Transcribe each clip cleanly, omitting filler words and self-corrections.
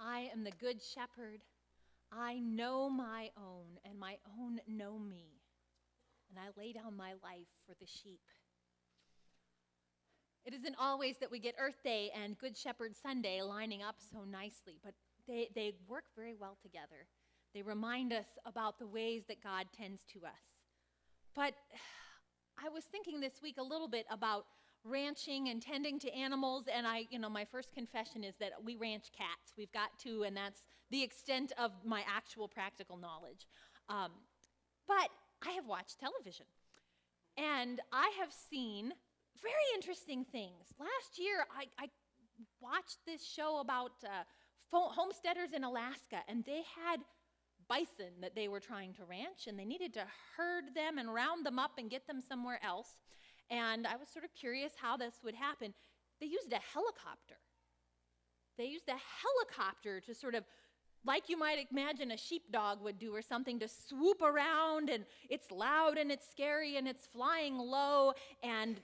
I am the good shepherd. I know my own, and my own know me. And I lay down my life for the sheep. It isn't always that we get Earth Day and Good Shepherd Sunday lining up so nicely, but they work very well together. They remind us about the ways that God tends to us. But I was thinking this week a little bit about ranching and tending to animals, and my first confession is that we ranch cats. We've got two, and that's the extent of my actual practical knowledge. But I have watched television, and I have seen very interesting things. Last year, I watched this show about homesteaders in Alaska, and they had bison that they were trying to ranch, and they needed to herd them and round them up and get them somewhere else. And I was sort of curious how this would happen. They used a helicopter. They used a helicopter to sort of, like you might imagine a sheepdog would do or something, to swoop around, and it's loud and it's scary and it's flying low, and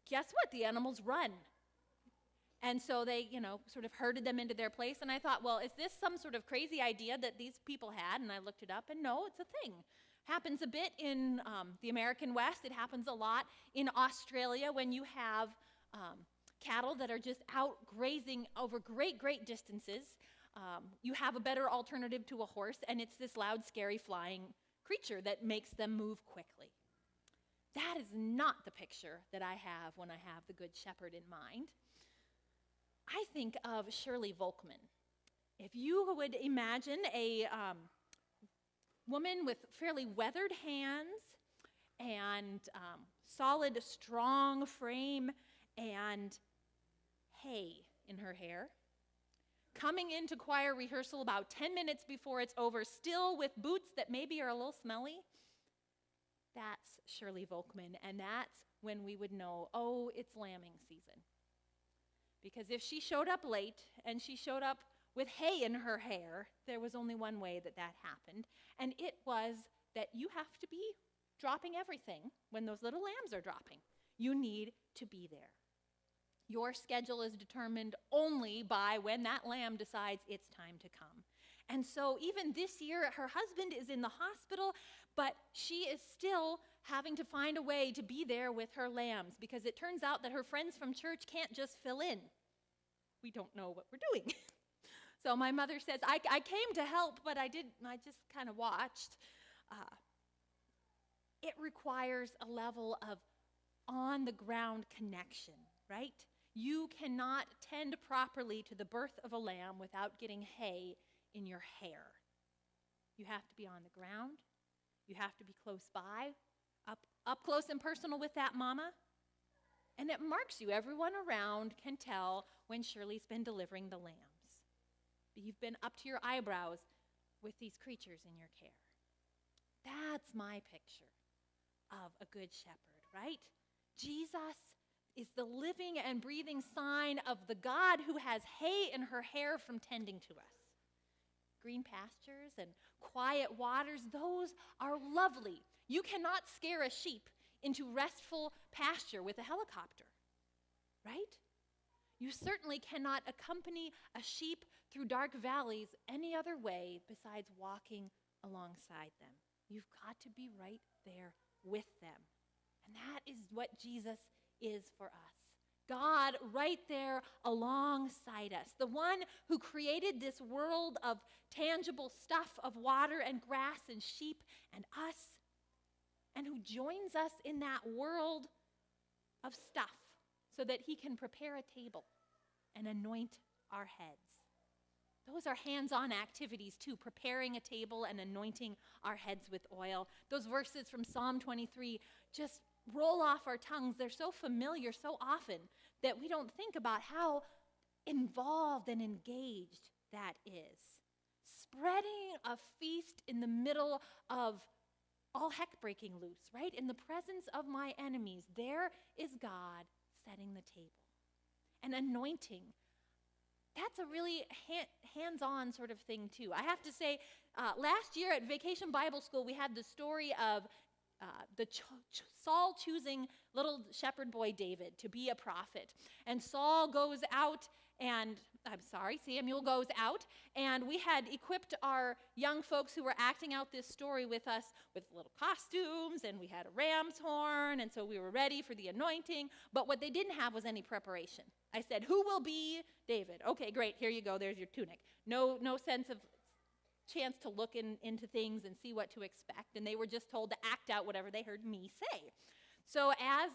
guess what? The animals run. And so they, sort of herded them into their place, and I thought, well, is this some sort of crazy idea that these people had? And I looked it up, and no, it's a thing. Happens a bit in the American West. It happens a lot in Australia when you have cattle that are just out grazing over great, great distances. You have a better alternative to a horse, and it's this loud, scary, flying creature that makes them move quickly. That is not the picture that I have when I have the Good Shepherd in mind. I think of Shirley Volkman. If you would imagine a woman with fairly weathered hands and solid, strong frame and hay in her hair, coming into choir rehearsal about 10 minutes before it's over, still with boots that maybe are a little smelly, that's Shirley Volkman, and that's when we would know, oh, it's lambing season. Because if she showed up late and she showed up with hay in her hair, there was only one way that happened, and it was that you have to be dropping everything when those little lambs are dropping. You need to be there. Your schedule is determined only by when that lamb decides it's time to come. And so even this year, her husband is in the hospital, but she is still having to find a way to be there with her lambs, because it turns out that her friends from church can't just fill in. We don't know what we're doing. So my mother says, I came to help, but I just kind of watched. It requires a level of on-the-ground connection, right? You cannot tend properly to the birth of a lamb without getting hay in your hair. You have to be on the ground. You have to be close by, up close and personal with that mama. And it marks you. Everyone around can tell when Shirley's been delivering the lambs. You've been up to your eyebrows with these creatures in your care. That's my picture of a good shepherd, right? Jesus is the living and breathing sign of the God who has hay in her hair from tending to us. Green pastures and quiet waters, those are lovely. You cannot scare a sheep into restful pasture with a helicopter, right? You certainly cannot accompany a sheep through dark valleys any other way besides walking alongside them. You've got to be right there with them. And that is what Jesus is for us. God right there alongside us, the one who created this world of tangible stuff, of water and grass and sheep and us, and who joins us in that world of stuff so that he can prepare a table and anoint our heads. Those are hands-on activities too, preparing a table and anointing our heads with oil. Those verses from Psalm 23 just roll off our tongues. They're so familiar so often that we don't think about how involved and engaged that is. Spreading a feast in the middle of all heck breaking loose, right? In the presence of my enemies, there is God setting the table. And anointing, that's a really hands-on sort of thing too. I have to say, last year at Vacation Bible School, we had the story of Saul choosing little shepherd boy David to be a prophet. And Saul goes out and Samuel goes out, and we had equipped our young folks who were acting out this story with us with little costumes, and we had a ram's horn, and so we were ready for the anointing. But what they didn't have was any preparation. I said, "Who will be David?" "Okay, great, here you go, there's your tunic." No sense of chance to look into things and see what to expect, and they were just told to act out whatever they heard me say. So as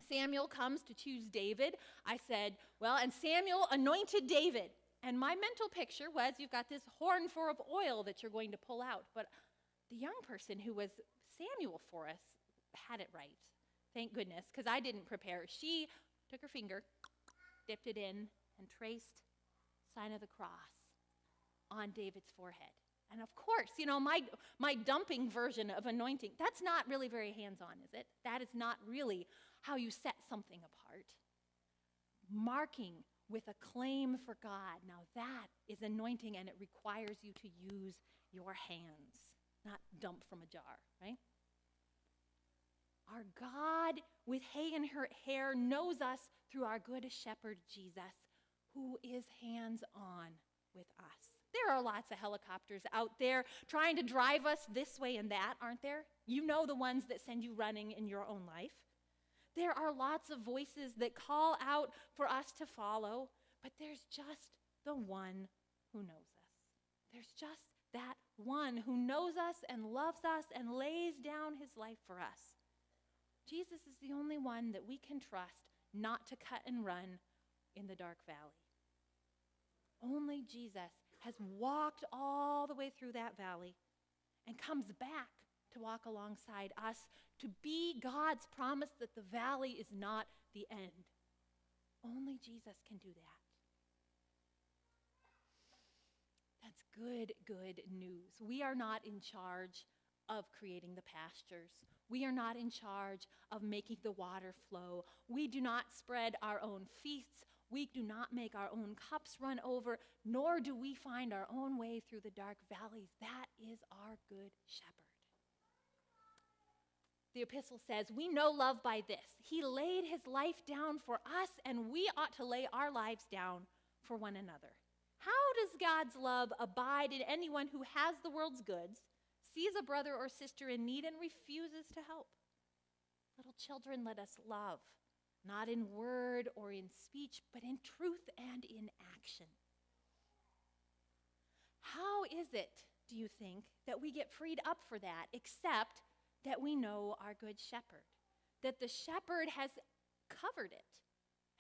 Samuel comes to choose David, I said, well, and Samuel anointed David. And my mental picture was, you've got this horn full of oil that you're going to pull out. But the young person who was Samuel for us had it right. Thank goodness, because I didn't prepare. She took her finger, dipped it in, and traced sign of the cross on David's forehead. And of course, my dumping version of anointing, that's not really very hands-on, is it? That is not really how you set something apart. Marking with a claim for God, now that is anointing, and it requires you to use your hands, not dump from a jar, right? Our God with hay in her hair knows us through our good shepherd Jesus, who is hands-on with us. There are lots of helicopters out there trying to drive us this way and that, aren't there? You know the ones that send you running in your own life. There are lots of voices that call out for us to follow, but there's just the one who knows us. There's just that one who knows us and loves us and lays down his life for us. Jesus is the only one that we can trust not to cut and run in the dark valley. Only Jesus has walked all the way through that valley and comes back to walk alongside us, to be God's promise that the valley is not the end. Only Jesus can do that. That's good news. We are not in charge of creating the pastures. We are not in charge of making the water flow. We do not spread our own feasts. We do not make our own cups run over, nor do we find our own way through the dark valleys. That is our good shepherd. The epistle says, we know love by this. He laid his life down for us, and we ought to lay our lives down for one another. How does God's love abide in anyone who has the world's goods, sees a brother or sister in need, and refuses to help? Little children, let us love, not in word or in speech, but in truth and in action. How is it, do you think, that we get freed up for that, except that we know our good shepherd, that the shepherd has covered it,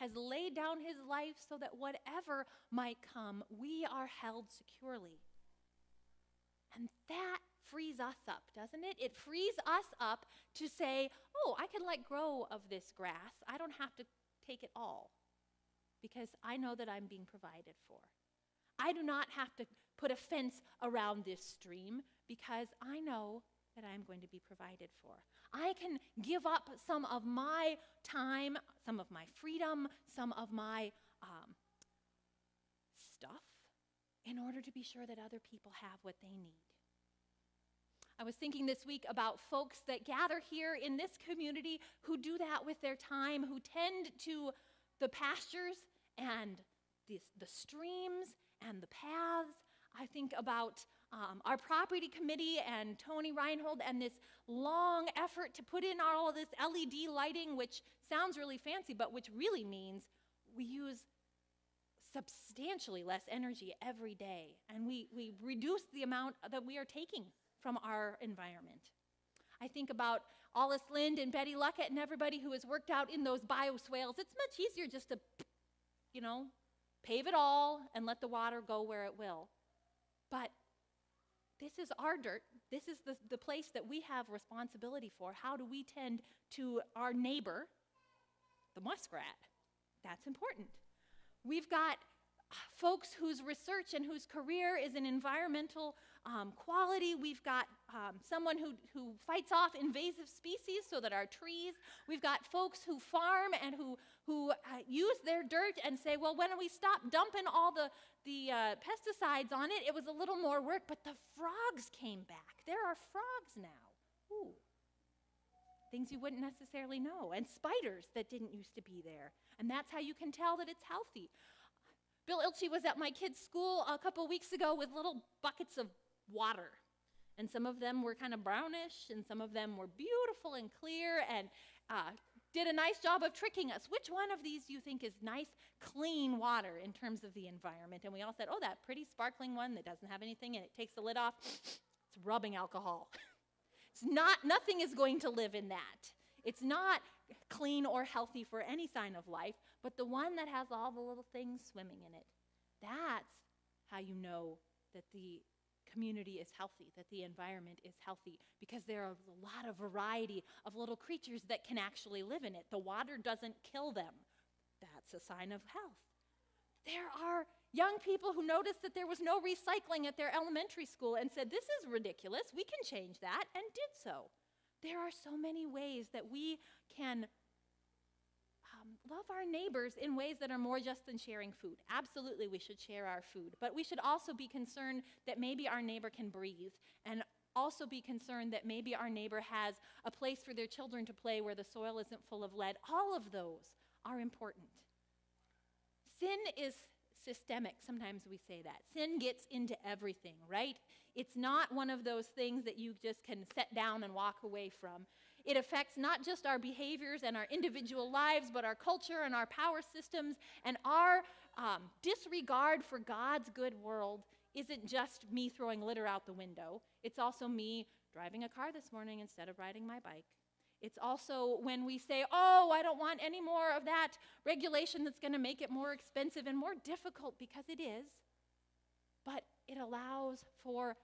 has laid down his life so that whatever might come, we are held securely. And that frees us up, doesn't it? It frees us up to say, oh, I can let go of this grass. I don't have to take it all because I know that I'm being provided for. I do not have to put a fence around this stream because I know that I'm going to be provided for. I can give up some of my time, some of my freedom, some of my stuff in order to be sure that other people have what they need. I was thinking this week about folks that gather here in this community who do that with their time, who tend to the pastures and the streams and the paths. I think about our property committee and Tony Reinhold and this long effort to put in all of this LED lighting, which sounds really fancy, but which really means we use substantially less energy every day, and we reduce the amount that we are taking from our environment. I think about Alice Lind and Betty Luckett and everybody who has worked out in those bioswales. It's much easier just to, pave it all and let the water go where it will. But this is our dirt. This is the place that we have responsibility for. How do we tend to our neighbor, the muskrat? That's important. We've got folks whose research and whose career is in environmental quality. We've got someone who fights off invasive species so that our trees. We've got folks who farm and who use their dirt and say, well, when we stop dumping all the pesticides on it, it was a little more work, but the frogs came back. There are frogs now. Ooh. Things you wouldn't necessarily know. And spiders that didn't used to be there. And that's how you can tell that it's healthy. Bill Ilchie was at my kids' school a couple weeks ago with little buckets of water. And some of them were kind of brownish, and some of them were beautiful and clear, and did a nice job of tricking us. Which one of these do you think is nice, clean water in terms of the environment? And we all said, oh, that pretty sparkling one that doesn't have anything in it. Takes the lid off. It's rubbing alcohol. Nothing is going to live in that. It's not clean or healthy for any sign of life, but the one that has all the little things swimming in it, that's how you know that the community is healthy, that the environment is healthy, because there are a lot of variety of little creatures that can actually live in it. The water doesn't kill them. That's a sign of health. There are young people who noticed that there was no recycling at their elementary school and said, this is ridiculous, we can change that, and did so. There are so many ways that we can love our neighbors in ways that are more just than sharing food. Absolutely, we should share our food, but we should also be concerned that maybe our neighbor can breathe, and also be concerned that maybe our neighbor has a place for their children to play where the soil isn't full of lead. All of those are important. Sin is systemic. Sometimes we say that. Sin gets into everything, right? It's not one of those things that you just can set down and walk away from. It affects not just our behaviors and our individual lives, but our culture and our power systems, and our disregard for God's good world isn't just me throwing litter out the window. It's also me driving a car this morning instead of riding my bike. It's also when we say, oh, I don't want any more of that regulation that's going to make it more expensive and more difficult, because it is. But it allows for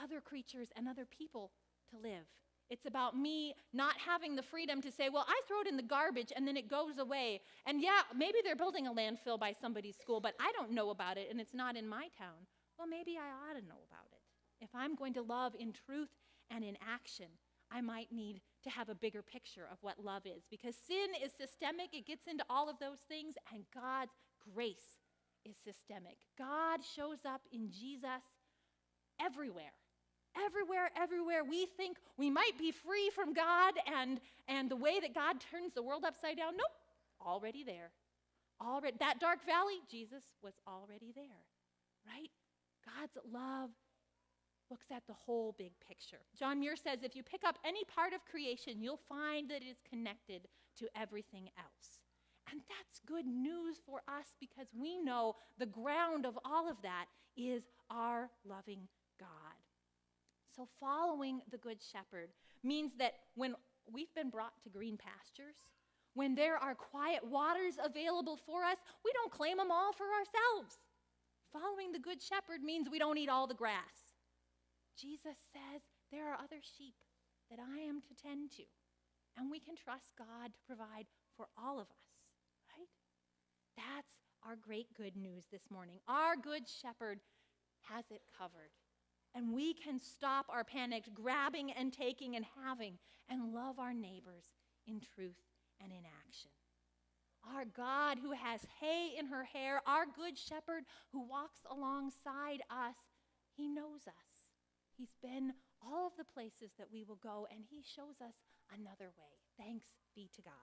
other creatures and other people to live. It's about me not having the freedom to say, well, I throw it in the garbage and then it goes away. And yeah, maybe they're building a landfill by somebody's school, but I don't know about it and it's not in my town. Well, maybe I ought to know about it. If I'm going to love in truth and in action, I might need to have a bigger picture of what love is, because sin is systemic. It gets into all of those things, and God's grace is systemic. God shows up in Jesus everywhere. Everywhere. We think we might be free from God and the way that God turns the world upside down. Nope, already there. Already, that dark valley, Jesus was already there, right? God's love looks at the whole big picture. John Muir says, if you pick up any part of creation, you'll find that it's connected to everything else. And that's good news for us, because we know the ground of all of that is our loving God. So following the Good Shepherd means that when we've been brought to green pastures, when there are quiet waters available for us, we don't claim them all for ourselves. Following the Good Shepherd means we don't eat all the grass. Jesus says there are other sheep that I am to tend to, and we can trust God to provide for all of us, right? That's our great good news this morning. Our Good Shepherd has it covered. And we can stop our panicked grabbing and taking and having, and love our neighbors in truth and in action. Our God who has hay in her hair, our Good Shepherd who walks alongside us, he knows us. He's been all of the places that we will go, and he shows us another way. Thanks be to God.